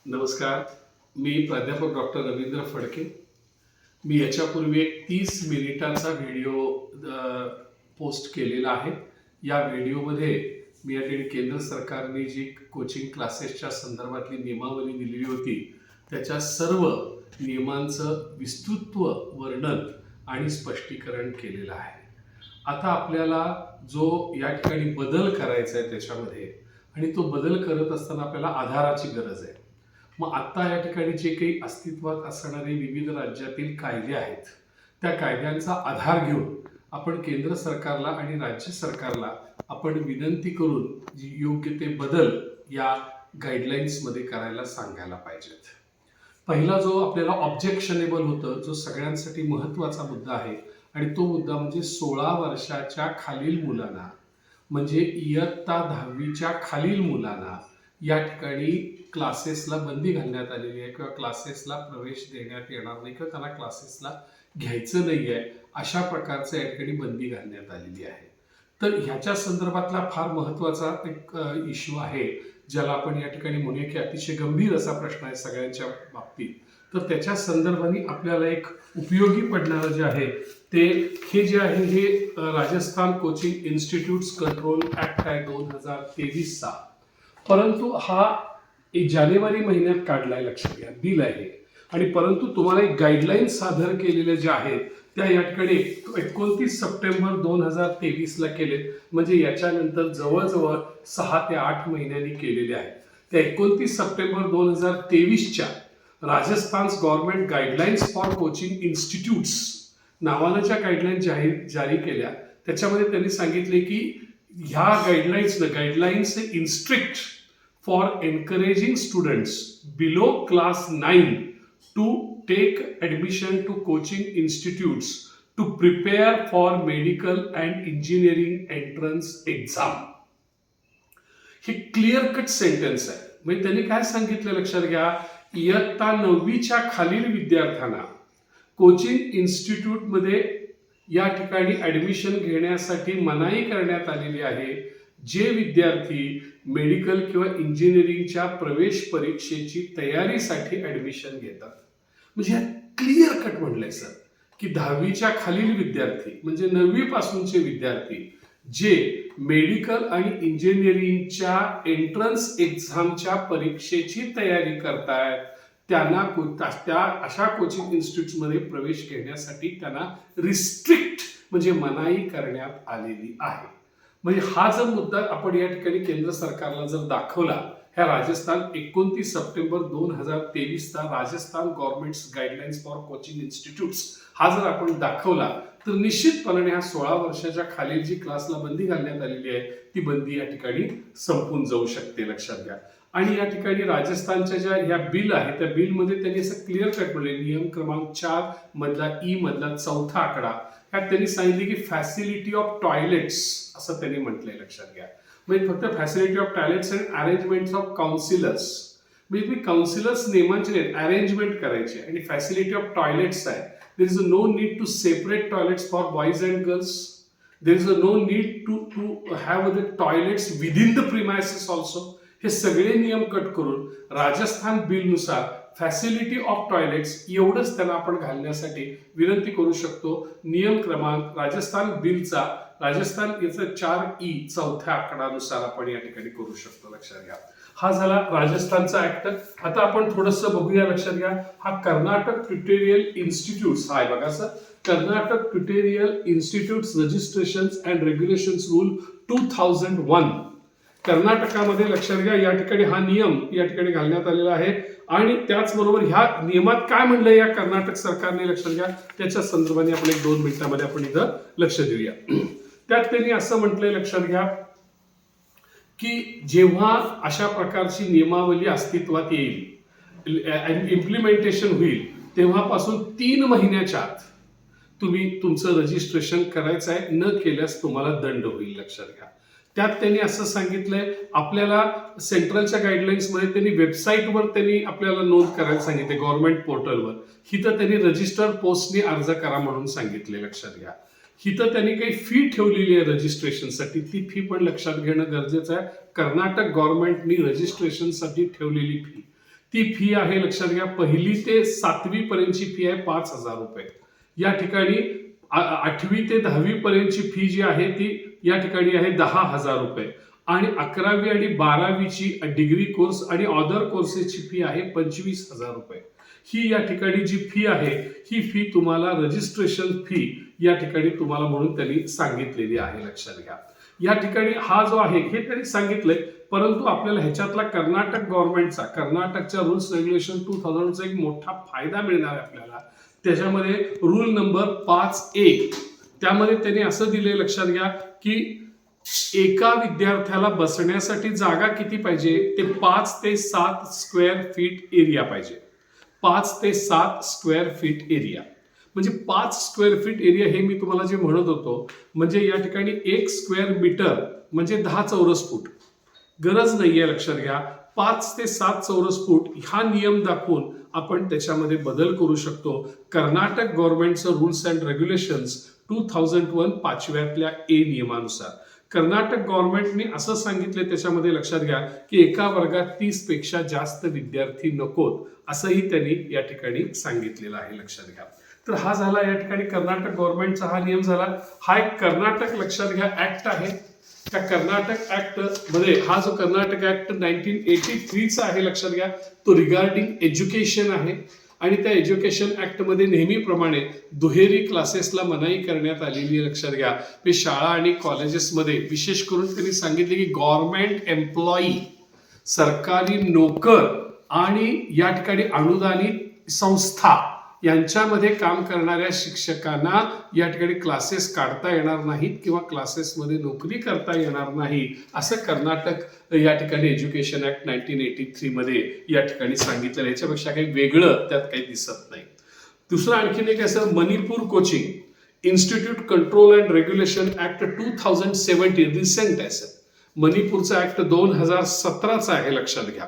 नमस्कार. मी प्राध्यापक डॉक्टर रवींद्र फडके. मी याच्यापूर्वी एक 30 मिनिटाचा व्हिडिओ पोस्ट केलेला आहे. या व्हिडिओमध्ये मी या ठिकाणी केंद्र सरकारने जी कोचिंग क्लासेसच्या संदर्भातली नियमावली दिलेली होती त्याच्या सर्व नियमांचं विस्तृत वर्णन आणि स्पष्टीकरण केलेलं आहे. आता आपल्याला जो या ठिकाणी बदल करायचा आहे त्याच्यामध्ये आणि तो बदल करत असताना आपल्याला आधाराची गरज आहे. मग आत्ता या ठिकाणी जे काही अस्तित्वात असणारे विविध राज्यातील कायदे आहेत त्या कायद्यांचा आधार घेऊन आपण केंद्र सरकारला आणि राज्य सरकारला आपण विनंती करून योग्य ते बदल या गाईडलाईन्समध्ये करायला सांगायला पाहिजेत. पहिला जो आपल्याला ऑब्जेक्शनेबल होतं, जो सगळ्यांसाठी महत्त्वाचा मुद्दा आहे आणि तो मुद्दा म्हणजे 16 वर्षाच्या खालील मुलांना, म्हणजे इयत्ता 10वीच्या खालील मुलांना या ठिकाणी क्लासेसला बंदी घालण्यात आलेली आहे किंवा क्लासेसला प्रवेश देण्यात येणार नाही किंवा त्यांना क्लासेसला घ्यायचं नाही आहे, अशा प्रकारचं या ठिकाणी बंदी घालण्यात आलेली आहे. तर ह्याच्या संदर्भातला फार महत्त्वाचा एक इश्यू आहे, ज्याला आपण या ठिकाणी म्हणूया की अतिशय गंभीर असा प्रश्न आहे सगळ्यांच्या बाबतीत. तर त्याच्या संदर्भाने आपल्याला एक उपयोगी पडणारं जे आहे ते हे जे आहे हे Rajasthan coaching institutes control act आहे 2023चा. परंतु हा जानेवारी महिन्यात काढलाय, लक्षात घ्या, बिल आहे. आणि परंतु तुम्हाला एक गाईडलाईन सादर केलेल्या ज्या आहेत त्या या ठिकाणी 29 सप्टेंबर 2023ला केले, म्हणजे याच्यानंतर जवळजवळ 6 ते 8 महिन्यांनी केलेले आहेत. त्या 29 सप्टेंबर 2023च्या Rajasthan government guidelines for coaching institutes नावानं ज्या गाईडलाईन जारी केल्या त्याच्यामध्ये त्यांनी सांगितले की ह्या guidelines इन्स्ट्रिक्ट for encouraging students below class 9 to take admission to coaching institutes to prepare for medical and engineering entrance exam. हे क्लिअर कट सेंटेन्स आहे. म्हणजे त्यांनी काय सांगितलं लक्षात घ्या, इयत्ता 9वीच्या खालील विद्यार्थ्यांना कोचिंग इन्स्टिट्यूटमध्ये या ठिकाणी ऍडमिशन घेण्यासाठी मनाई करण्यात आलेली आहे जे विद्यार्थी मेडिकल किंवा इंजिनिअरिंगच्या प्रवेश परीक्षेची तयारीसाठी ऍडमिशन घेतात. म्हणजे क्लिअर कट म्हणलंय सर की 10वीच्या खालील विद्यार्थी म्हणजे 9वी पासूनचे विद्यार्थी जे मेडिकल आणि इंजिनिअरिंगच्या एंट्रन्स एक्झामच्या परीक्षेची तयारी करतायत त्यांना त्या अशा कोचिंग इन्स्टिट्यूटमध्ये प्रवेश घेण्यासाठी त्यांना रिस्ट्रिक्ट म्हणजे मनाई करण्यात आलेली आहे. म्हणजे हा जर मुद्दा आपण या ठिकाणी केंद्र सरकारला जर दाखवला, ह्या राजस्थान 29 सप्टेंबर 2023चा Rajasthan government guidelines for coaching institutes हा जर आपण दाखवला तर निश्चितपणे ह्या 16 वर्षाच्या खालील जी क्लासला बंदी घालण्यात आलेली आहे ती बंदी या ठिकाणी संपून जाऊ शकते, लक्षात घ्या. आणि या ठिकाणी राजस्थानच्या ज्या ह्या बिल आहे त्या बिलमध्ये त्यांनी असं क्लिअर कट म्हणले, नियम क्रमांक 4 मधला ई मधला 4था आकडा, ह्यात त्यांनी सांगितले की फॅसिलिटी ऑफ टॉयलेट्स असं त्यांनी म्हटलंय, लक्षात घ्या. म्हणजे फक्त facility of toilets and arrangement of counsellors, म्हणजे तुम्ही काउन्सिलर्स नेमांचे नाहीत, अरेंजमेंट करायचे. आणि फॅसिलिटी ऑफ टॉयलेट्स आहे, there is no need to separate toilets for boys and girls, there is no need to have the toilets within the premises also. हे सगळे नियम cut करून राजस्थान बिलनुसार फॅसिलिटी ऑफ टॉयलेट्स एवढंच त्यांना आपण घालण्यासाठी विनंती करू शकतो. नियम क्रमांक राजस्थान बिलचा राजस्थान याचा 4E 4थ्या आकडानुसार आपण या ठिकाणी करू शकतो, लक्षात घ्या. हा झाला राजस्थानचा ऍक्ट. आता आपण थोडंसं बघूया, लक्षात घ्या. हा कर्नाटक ट्युटोरियल इन्स्टिट्यूट्स हा आहे बघा sir, Karnataka tutorial institutes registration and regulations rule 2001 कर्नाटकामध्ये, लक्षात घ्या. या ठिकाणी हा नियम या ठिकाणी घालण्यात आलेला आहे. आणि त्याचबरोबर ह्या नियमात काय म्हणलंय या कर्नाटक सरकारने, लक्षात घ्या, त्याच्या संदर्भाने आपण 1-2 मिनिटांमध्ये आपण इथं लक्ष देऊया. त्यात त्यांनी असं म्हटलंय, लक्षात घ्या, की जेव्हा अशा प्रकारची नियमावली अस्तित्वात येईल, इम्प्लिमेंटेशन होईल, तेव्हापासून 3 महिन्याच्या आत तुम्ही तुमचं रजिस्ट्रेशन करायचं आहे, न केल्यास तुम्हाला दंड होईल, लक्षात घ्या. त्यात त्यांनी असं सांगितलंय, आपल्याला सेंट्रलच्या गाईडलाईन्समध्ये त्यांनी वेबसाईटवर त्यांनी आपल्याला नोंद करायला सांगितले, गव्हर्नमेंट पोर्टलवर. हिथं त्यांनी रजिस्टर्ड पोस्टने अर्ज करा म्हणून सांगितले, लक्षात घ्या. हिथं त्यांनी काही फी ठेवलेली आहे रजिस्ट्रेशनसाठी, ती फी पण लक्षात घेणं गरजेचं आहे. कर्नाटक गव्हर्नमेंटनी रजिस्ट्रेशनसाठी ठेवलेली फी ती फी आहे लक्षात घ्या, 1ली ते 7वी पर्यंतची फी आहे 5,000 रुपये. या ठिकाणी 8वी ते 10वी पर्यंतची फी जी आहे ती या ठिकाणी आहे 10,000 रुपये. आणि 11वी आणि 12वीची डिग्री कोर्स आणि अदर कोर्सेसची फी आहे 25,000 रुपये. ही या ठिकाणी जी फी आहे ही फी तुम्हाला रजिस्ट्रेशन फी या ठिकाणी तुम्हाला म्हणून त्यांनी सांगितलेली आहे, लक्षात घ्या. या ठिकाणी हा जो आहे हे त्यांनी सांगितलंय, परंतु आपल्याला ह्याच्यातला कर्नाटक गव्हर्नमेंटचा, कर्नाटकच्या रूल्स रेग्युलेशन 2000चा एक मोठा फायदा मिळणार आहे आपल्याला. त्याच्यामध्ये रूल नंबर 5A, त्यामध्ये त्यांनी असं दिलंय, लक्षात घ्या, की एका विद्यार्थ्याला बसण्यासाठी जागा किती पाहिजे, ते 5 ते 7 स्क्वेअर फीट एरिया पाहिजे. 5 ते 7 स्क्वेअर फीट एरिया म्हणजे 5 स्क्वेअर फीट एरिया हे मी तुम्हाला जे म्हणत होतो, म्हणजे या ठिकाणी 1 स्क्वेअर मीटर म्हणजे 10 चौरस फूट. गरज नाहीये, लक्षात घ्या. 5 ते 7 चौरस फूट हा नियम दाखवून आपण त्याच्यामध्ये बदल करू शकतो. कर्नाटक गव्हर्नमेंटचं रूल्स अँड रेग्युलेशन्स 2001 5व्यातल्या ए नियमानुसार कर्नाटक गव्हर्नमेंटने असं सांगितलं त्याच्यामध्ये, लक्षात घ्या, की एका वर्गात 30 पेक्षा जास्त विद्यार्थी नकोत, असंही त्यांनी या ठिकाणी सांगितलेलं आहे, लक्षात घ्या. तर हा झाला या ठिकाणी कर्नाटक गव्हर्नमेंटचा हा नियम झाला. हा एक कर्नाटक, लक्षात घ्या, ऍक्ट आहे. त्या कर्नाटक ऍक्ट मध्ये हा जो कर्नाटक ऍक्ट 1983चा आहे, लक्षात घ्या, तो रिगार्डिंग एज्युकेशन आहे. आणि त्या एज्युकेशन ऍक्ट मध्ये नेहमीप्रमाणे दुहेरी क्लासेसला मनाई करण्यात आलेली आहे, लक्षात घ्या. ते शाळा आणि कॉलेजेसमध्ये विशेष करून त्यांनी सांगितले की गव्हर्नमेंट एम्प्लॉई, सरकारी नोकर आणि या ठिकाणी अनुदानित संस्था यांच्यामध्ये काम करणाऱ्या शिक्षकांना या ठिकाणी क्लासेस काढता येणार नाहीत किंवा क्लासेसमध्ये नोकरी करता येणार नाही, असं कर्नाटक या ठिकाणी एज्युकेशन ऍक्ट 1983 मध्ये या ठिकाणी सांगितलं. याच्यापेक्षा काही वेगळं त्यात काही दिसत नाही. दुसरं आणखीन एक असं Manipur coaching institute control and regulation act 2017 recent आहे सर. मणिपूरचा ऍक्ट 2017चा आहे, लक्षात घ्या.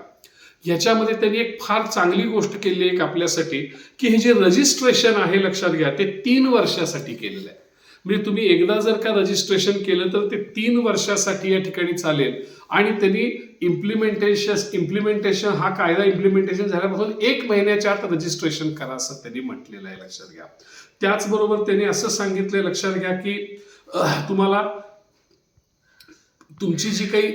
याच्यामध्ये त्यांनी एक फार चांगली गोष्ट केली आहे आपल्यासाठी, की हे जे रजिस्ट्रेशन आहे, लक्षात घ्या, ते 3 वर्षासाठी केलेलं आहे. म्हणजे तुम्ही एकदा जर का रजिस्ट्रेशन केलं तर ते 3 वर्षासाठी या ठिकाणी चालेल. आणि त्यांनी इम्प्लिमेंटेशन हा कायदा इम्प्लिमेंटेशन झाल्यापासून 1 महिन्याच्या आत रजिस्ट्रेशन करा असं त्यांनी म्हटलेलं आहे, लक्षात घ्या. त्याचबरोबर त्यांनी असं सांगितलंय, लक्षात घ्या, की तुम्हाला तुमची जी काही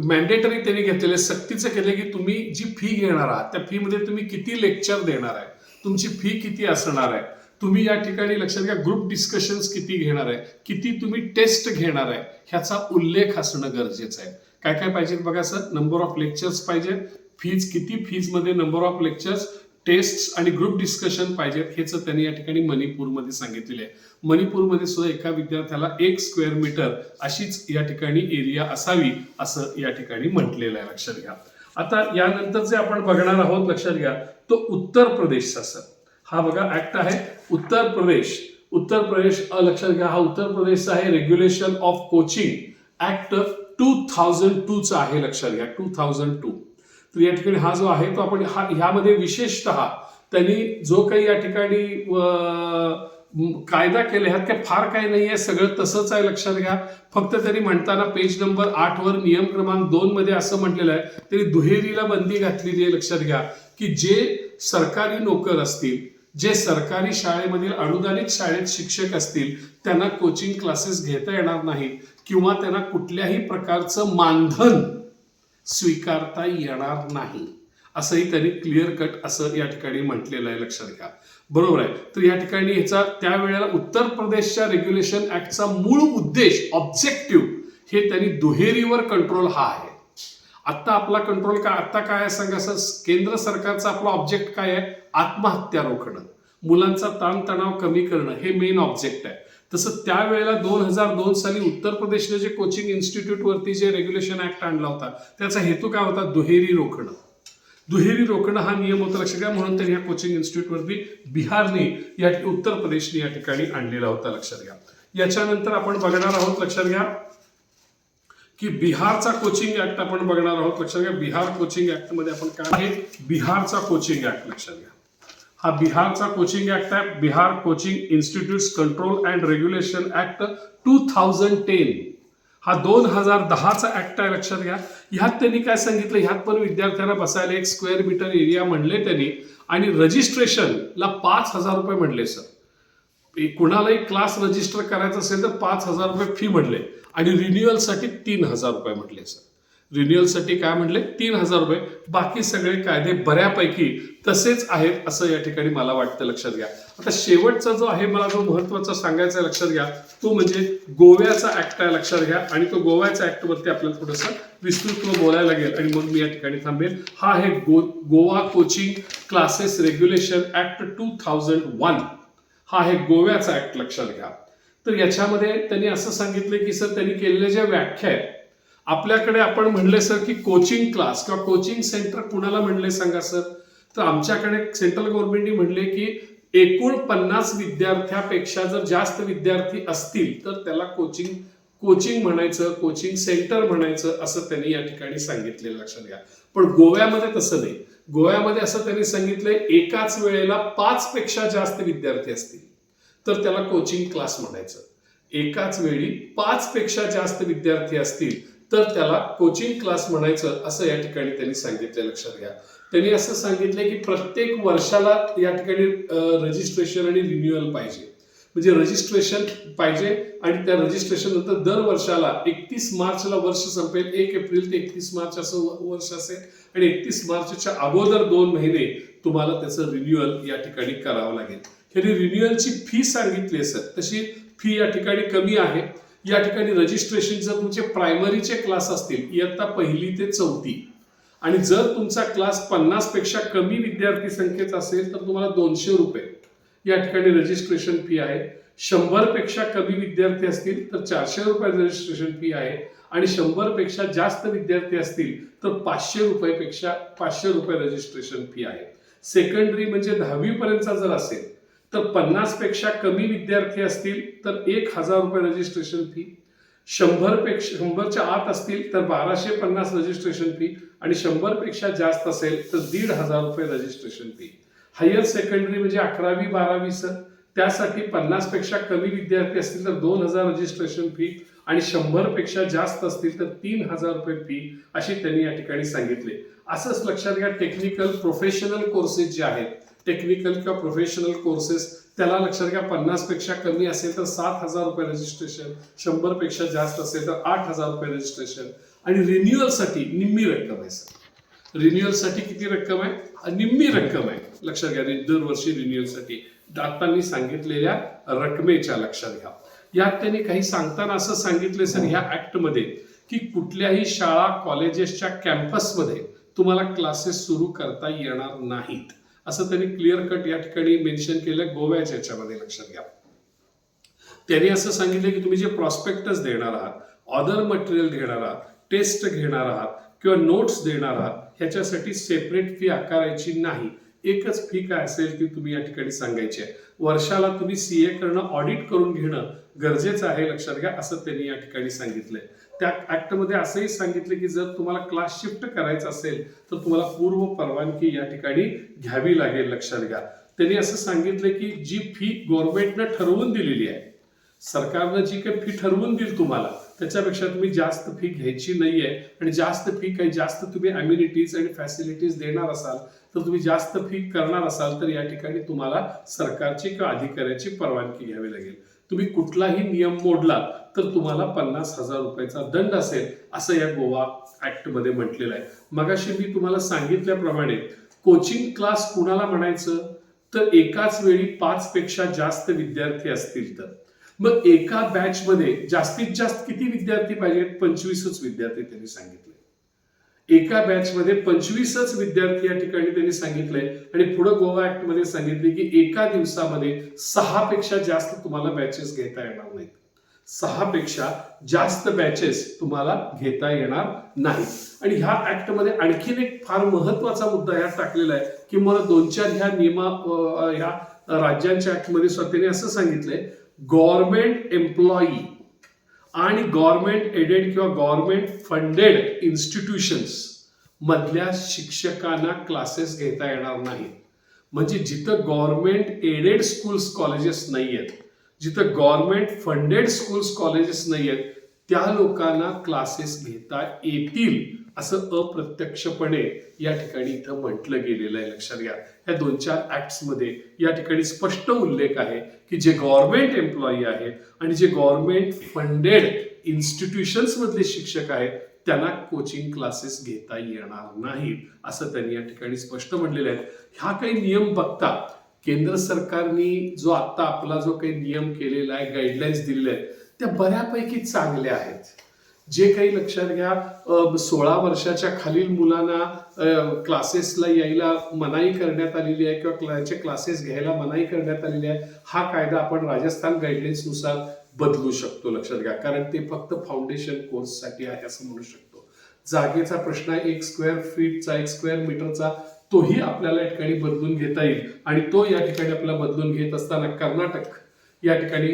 मॅन्डेटरी त्यांनी घेतलेले सक्तीचं केलं, की तुम्ही जी फी घेणार आहात त्या फी मध्ये तुम्ही किती लेक्चर देणार आहे, तुमची फी किती असणार आहे, तुम्ही या ठिकाणी लक्षात घ्या ग्रुप डिस्कशन्स किती घेणार आहे, किती तुम्ही टेस्ट घेणार आहे, ह्याचा उल्लेख असणं गरजेचं आहे. काय काय पाहिजे बघा सर, नंबर ऑफ लेक्चर्स पाहिजे, फीज किती, फीज मध्ये नंबर ऑफ लेक्चर्स, टेस्ट आणि ग्रुप डिस्कशन पाहिजेत, हेच त्यांनी या ठिकाणी मणिपूरमध्ये सांगितलेले आहे. मणिपूरमध्ये सुद्धा एका विद्यार्थ्याला 1 स्क्वेअर मीटर अशीच या ठिकाणी एरिया असावी असं या ठिकाणी म्हटलेलं आहे, लक्षात घ्या. आता यानंतर जे आपण बघणार आहोत, लक्षात घ्या, तो उत्तर प्रदेशचा सर हा बघा ऍक्ट आहे. उत्तर प्रदेश लक्षात घ्या, हा उत्तर प्रदेशचा आहे. रेग्युलेशन ऑफ कोचिंग ऍक्ट 2002चा आहे, लक्षात घ्या, 2002. तर या ठिकाणी हा जो आहे तो आपण ह्यामध्ये विशेषतः त्यांनी जो काही या ठिकाणी कायदा केला ह्यात काय फार काही नाहीये, सगळं तसंच आहे, लक्षात घ्या. फक्त त्यांनी म्हणताना पेज नंबर 8 वर नियम क्रमांक 2 मध्ये असं म्हटलेलं आहे, त्यांनी दुहेरीला बंदी घातलेली आहे, लक्षात घ्या, की जे सरकारी नोकर असतील, जे सरकारी शाळेमधील अनुदानित शाळेत शिक्षक असतील, त्यांना कोचिंग क्लासेस घेता येणार नाहीत किंवा त्यांना कुठल्याही प्रकारचं मानधन स्वीकारता येणार नाही, असंही त्यांनी क्लिअर कट असं या ठिकाणी म्हटलेलं आहे, लक्षात घ्या. बरोबर आहे. तर या ठिकाणी ह्याचा त्यावेळेला उत्तर प्रदेशच्या रेग्युलेशन ऍक्टचा मूळ उद्देश, ऑब्जेक्टिव्ह, हे त्यांनी दुहेरीवर कंट्रोल हा आहे. आता आपला कंट्रोल आता काय आहे सांगा सर, केंद्र सरकारचा आपला ऑब्जेक्ट काय आहे, आत्महत्या रोखणं, मुलांचा ताणतणाव कमी करणं, हे मेन ऑब्जेक्ट आहे. तसं त्यावेळेला 2002 साली उत्तर प्रदेशने जे कोचिंग इन्स्टिट्यूट वरती जे रेग्युलेशन ऍक्ट आणला होता त्याचा हेतू काय होता, दुहेरी रोखणं. दुहेरी रोखणं हा नियम होता, लक्षात घ्या. म्हणून त्यांनी या कोचिंग इन्स्टिट्यूट वरती बिहारने या उत्तर प्रदेशने या ठिकाणी आणलेला होता, लक्षात घ्या. याच्यानंतर आपण बघणार आहोत, लक्षात घ्या, की बिहारचा कोचिंग ऍक्ट आपण बघणार आहोत, लक्षात घ्या. बिहार कोचिंग ऍक्ट मध्ये आपण काय आहे, बिहारचा कोचिंग ऍक्ट, लक्षात घ्या. हा बिहारचा कोचिंग ऍक्ट आहे. Bihar coaching institutes control and regulation act 2010. हा 2010चा ऍक्ट आहे, लक्षात घ्या. ह्यात त्यांनी काय सांगितलं, ह्यात पण विद्यार्थ्यांना बसायला 1 स्क्वेअर मीटर एरिया म्हणले त्यांनी, आणि रजिस्ट्रेशनला 5,000 रुपये म्हणले सर. कुणालाही क्लास रजिस्टर करायचा असेल तर 5,000 रुपये फी म्हणले, आणि रिन्युअलसाठी 3,000 रुपये म्हटले सर. रिन्युअलसाठी काय म्हणले, 3,000 रुपये. बाकी सगळे कायदे बऱ्यापैकी तसेच आहेत असं या ठिकाणी मला वाटतं, लक्षात घ्या. आता शेवटचा जो आहे मला जो महत्वाचा सांगायचा आहे, लक्षात घ्या, तो म्हणजे गोव्याचा ऍक्ट आहे, लक्षात घ्या. आणि तो गोव्याच्या ऍक्ट वरती आपल्याला थोडंसं विस्तृत बोलायला लागेल, आणि मग मी या ठिकाणी थांबेल. हा आहे Goa coaching classes regulation act 2001. हा आहे गोव्याचा ऍक्ट, लक्षात घ्या. तर याच्यामध्ये त्यांनी असं सांगितलं की सर, त्यांनी केलेल्या ज्या व्याख्या आहेत, आपल्याकडे आपण म्हणले सर की कोचिंग क्लास किंवा कोचिंग सेंटर कुणाला म्हणले सांगा सर. तर आमच्याकडे सेंट्रल गव्हर्नमेंटने म्हणले की एकूण 50 विद्यार्थ्यापेक्षा जर जास्त विद्यार्थी असतील तर त्याला कोचिंग म्हणायचं, कोचिंग सेंटर म्हणायचं, असं त्यांनी या ठिकाणी सांगितलेलं, लक्षात घ्या. पण गोव्यामध्ये तसं नाही. गोव्यामध्ये असं त्यांनी सांगितलंय, एकाच वेळेला 5 पेक्षा जास्त विद्यार्थी असतील तर त्याला कोचिंग क्लास म्हणायचं. एकाच वेळी 5 पेक्षा जास्त विद्यार्थी असतील तर त्याला कोचिंग क्लास म्हणायचं, असं या ठिकाणी त्यांनी सांगितलं, लक्षात घ्या. त्यांनी असं सांगितलंय की प्रत्येक वर्षाला या ठिकाणी रजिस्ट्रेशन आणि रिन्युअल पाहिजे. म्हणजे रजिस्ट्रेशन पाहिजे, आणि त्या रजिस्ट्रेशन नंतर दर वर्षाला 31 मार्चला वर्ष संपेल, 1 एप्रिल ते 31 मार्च असं वर्ष असेल, आणि 31 मार्चच्या अगोदर 2 महिने तुम्हाला त्याचं रिन्युअल या ठिकाणी करावं लागेल. ह्यांनी रिन्युअलची फी सांगितली सर, तशी फी या ठिकाणी कमी आहे. या ठिकाणी रजिस्ट्रेशन जर तुमचे प्रायमरीचे क्लास असतील इयत्ता 1ली ते 4थी, आणि जर तुमचा क्लास 50 पेक्षा कमी विद्यार्थी संख्येचा असेल तर तुम्हाला 200 रुपये या ठिकाणी रजिस्ट्रेशन फी आहे. 100 पेक्षा कमी विद्यार्थी असतील तर 400 रुपये रजिस्ट्रेशन फी आहे, आणि 100 पेक्षा जास्त विद्यार्थी असतील तर 500 रुपये रजिस्ट्रेशन फी आहे. सेकंडरी म्हणजे 10वी पर्यंतचा जर असेल तर 50 पेक्षा कमी विद्यार्थी असतील तर 1,000 रुपये रजिस्ट्रेशन फी. 100च्या आत असतील तर 1250 रजिस्ट्रेशन फी, आणि 100 पेक्षा जास्त असेल तर 1,500 रुपये रजिस्ट्रेशन फी. हायर सेकंडरी म्हणजे 11वी 12वी सर, त्यासाठी 50 पेक्षा कमी विद्यार्थी असतील तर 2,000 रजिस्ट्रेशन फी, आणि 100 पेक्षा जास्त असतील तर 3,000 रुपये फी, अशी त्यांनी या ठिकाणी सांगितले. असंच लक्षात घ्या, टेक्निकल प्रोफेशनल कोर्सेस जे आहेत, टेक्निकल किंवा प्रोफेशनल कोर्सेस, त्याला लक्षात घ्या 50 पेक्षा कमी असेल तर 7,000 रुपये रजिस्ट्रेशन, 100 पेक्षा जास्त असेल तर 8,000 रुपये रजिस्ट्रेशन, आणि रिन्युअलसाठी निम्मी रक्कम आहे सर. रिन्युअलसाठी किती रक्कम आहे? निम्मी रक्कम आहे, लक्षात घ्या. दरवर्षी रिन्युअलसाठी दातांनी सांगितलेल्या रकमेच्या, लक्षात घ्या. यात त्यांनी काही सांगताना असं सांगितलं सर ह्या ऍक्टमध्ये की कुठल्याही शाळा कॉलेजेसच्या कॅम्पसमध्ये तुम्हाला क्लासेस सुरू करता येणार नाहीत, असं त्यांनी क्लिअर कट या ठिकाणी मेन्शन केलं गोव्याच्या याच्यामध्ये, लक्षात घ्या. त्यांनी असं सांगितलं की तुम्ही जे प्रॉस्पेक्टस देणार आहात, अदर मटेरियल घेणार आहात, टेस्ट घेणार आहात किंवा नोट्स देणार आहात, ह्याच्यासाठी सेपरेट फी आकारायची नाही. एकच फी काय असेल ती तुम्ही या ठिकाणी सांगायची आहे. वर्षाला तुम्ही सीए करणं, ऑडिट करून घेणं गरजेचं आहे, लक्षात घ्या, असं त्यांनी या ठिकाणी सांगितलंय. त्या ऍक्टमध्ये असंही सांगितलं की जर तुम्हाला क्लास शिफ्ट करायचा असेल तर तुम्हाला पूर्व परवानगी या ठिकाणी घ्यावी लागेल, लक्षात घ्या. त्यांनी असं सांगितलं की जी फी गव्हर्नमेंटनं ठरवून दिलेली आहे, सरकारनं जी काही फी ठरवून दिली तुम्हाला, त्याच्यापेक्षा तुम्ही जास्त फी घ्यायची नाहीये. आणि जास्त फी काही जास्त तुम्ही अम्युनिटीज आणि फॅसिलिटीज देणार असाल तर तुम्ही जास्त फी करणार असाल तर या ठिकाणी तुम्हाला सरकारची किंवा अधिकाऱ्याची परवानगी घ्यावी लागेल. तुम्ही कुठलाही नियम मोडला तर तुम्हाला 50,000 रुपयाचा दंड असेल, असं या गोवा ऍक्ट मध्ये म्हटलेलं आहे. मगाशी मी तुम्हाला सांगितल्याप्रमाणे कोचिंग क्लास कुणाला म्हणायचं, तर एकाच वेळी 5 पेक्षा जास्त विद्यार्थी असतील तर. मग एका बॅच मध्ये जास्तीत जास्त किती विद्यार्थी पाहिजेत? 25च विद्यार्थी त्यांनी सांगितले. एका बॅच मध्ये 25च विद्यार्थी या ठिकाणी त्यांनी सांगितलंय. आणि पुढे गोवा ऍक्ट मध्ये सांगितले की एका दिवसामध्ये 6 पेक्षा जास्त तुम्हाला बॅचेस घेता येणार नाहीत. 6 पेक्षा जास्त बॅचेस तुम्हाला घेता येणार नाही. आणि ह्या ऍक्ट मध्ये आणखीन एक फार महत्वाचा मुद्दा यात टाकलेला आहे की मला 2-4 ह्या ह्या राज्यांच्या ऍक्ट मध्ये स्वतःने असं सांगितलंय, गव्हर्नमेंट एम्प्लॉई आणि गव्हर्नमेंट एडेड किंवा गव्हर्नमेंट फंडेड इन्स्टिट्यूशन्स मधल्या शिक्षकांना क्लासेस घेता येणार नाहीत. म्हणजे जिथं गव्हर्नमेंट एडेड स्कूल्स कॉलेजेस नाही आहेत, जिथं गव्हर्नमेंट फंडेड स्कूल्स कॉलेजेस नाही आहेत, त्या लोकांना क्लासेस घेता येतील असं अप्रत्यक्षपणे या ठिकाणी इथं म्हटलं गेलेलं आहे. लक्षात घ्या, या 2-4 ऍक्ट्समध्ये या ठिकाणी स्पष्ट उल्लेख आहे की जे गव्हर्नमेंट एम्प्लॉई आहेत आणि जे गव्हर्नमेंट फंडेड इन्स्टिट्यूशन्स मधले शिक्षक आहेत त्यांना कोचिंग क्लासेस घेता येणार नाहीत असं त्यांनी या ठिकाणी स्पष्ट म्हटलेलं आहे. हा काही नियम बघता केंद्र सरकारने जो आता आपला जो काही नियम केलेला आहे, गाईडलाईन्स दिलेल्या आहेत, त्या बऱ्यापैकी चांगल्या आहेत. जे काही लक्षात घ्या 16 वर्षाच्या खालील मुलांना क्लासेसला यायला मनाई करण्यात आलेली आहे किंवा क्लासेस घ्यायला मनाई करण्यात आलेली आहे, हा कायदा आपण राजस्थान गाईडलाईन्स नुसार बदलू शकतो. लक्षात घ्या, कारण ते फक्त फाउंडेशन कोर्ससाठी आहे असं म्हणू शकतो. जागेचा प्रश्न आहे, 1 स्क्वेअर फीटचा 1 स्क्वेअर मीटरचा, तोही आपल्याला या ठिकाणी बदलून घेता येईल. आणि तो या ठिकाणी आपल्याला बदलून घेत असताना कर्नाटक या ठिकाणी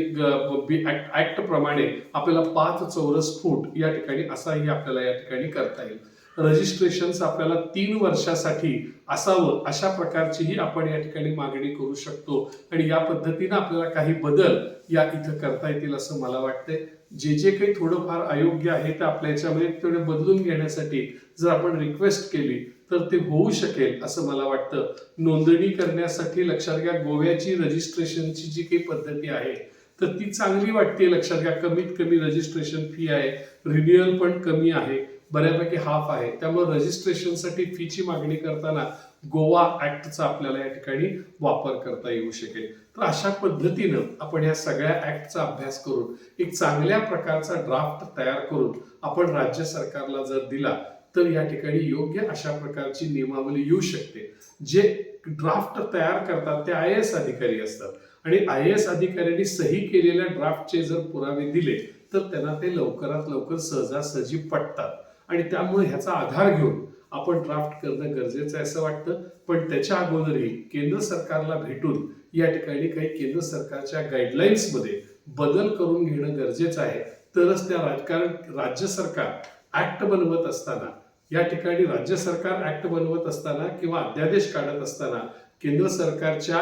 ऍक्ट प्रमाणे आपल्याला 5 चौरस फूट या ठिकाणी असाही आपल्याला या ठिकाणी करता येईल. रजिस्ट्रेशन आपल्याला 3 वर्षासाठी असावं अशा प्रकारचीही आपण या ठिकाणी मागणी करू शकतो आणि या पद्धतीने आपल्याला काही बदल या इथं करता येतील असं मला वाटतंय. जे काही थोडंफार अयोग्य आहे ते आपल्या याच्यामध्ये थोडे बदलून घेण्यासाठी जर आपण रिक्वेस्ट केली तर ते होऊ शकेल असं मला वाटतं. नोंदणी करण्यासाठी लक्षात घ्या, गोव्याची रजिस्ट्रेशनची जी काही पद्धती आहे तर ती चांगली वाटते. लक्षात घ्या, कमीत कमी रजिस्ट्रेशन फी आहे, रिन्युअल पण कमी आहे, बऱ्यापैकी हाफ आहे. त्यामुळे रजिस्ट्रेशनसाठी फीची मागणी करताना गोवा ऍक्टचा आपल्याला या ठिकाणी वापर करता येऊ शकेल. तर अशा पद्धतीनं आपण या सगळ्या ऍक्टचा अभ्यास करून एक चांगल्या प्रकारचा ड्राफ्ट तयार करून आपण राज्य सरकारला जर दिला तर या ठिकाणी योग्य अशा प्रकारची नियमावली येऊ शकते. जे ड्राफ्ट तयार करतात ते IAS अधिकारी असतात आणि IAS अधिकाऱ्यांनी सही केलेल्या ड्राफ्टचे जर पुरावे दिले तर त्यांना ते लवकरात लवकर सहजासहजी पटतात आणि त्यामुळे ह्याचा आधार घेऊन आपण ड्राफ्ट करणं गरजेचं आहे असं वाटतं. पण त्याच्या अगोदरही केंद्र सरकारला भेटून या ठिकाणी काही केंद्र सरकारच्या गाईडलाईन्स मध्ये बदल करून घेणं गरजेचं आहे. तरच त्या राजकारण राज्य सरकार ऍक्ट बनवत असताना या ठिकाणी राज्य सरकार ऍक्ट बनवत असताना किंवा अध्यादेश काढत असताना केंद्र सरकारच्या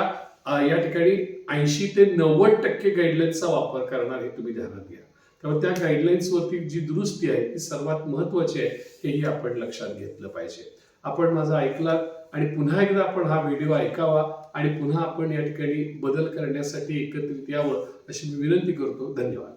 या ठिकाणी 80 ते 90% गाईडलाईन्सचा वापर करणार हे तुम्ही ध्यानात घ्या. त्यामुळे त्या गाईडलाईन्स वरती जी दुरुस्ती आहे ती सर्वात महत्वाची आहे, हेही आपण लक्षात घेतलं पाहिजे. आपण माझा ऐकलात आणि पुन्हा एकदा आपण हा व्हिडिओ ऐकावा आणि पुन्हा आपण या ठिकाणी बदल करण्यासाठी एकत्रित यावं अशी मी विनंती करतो. धन्यवाद.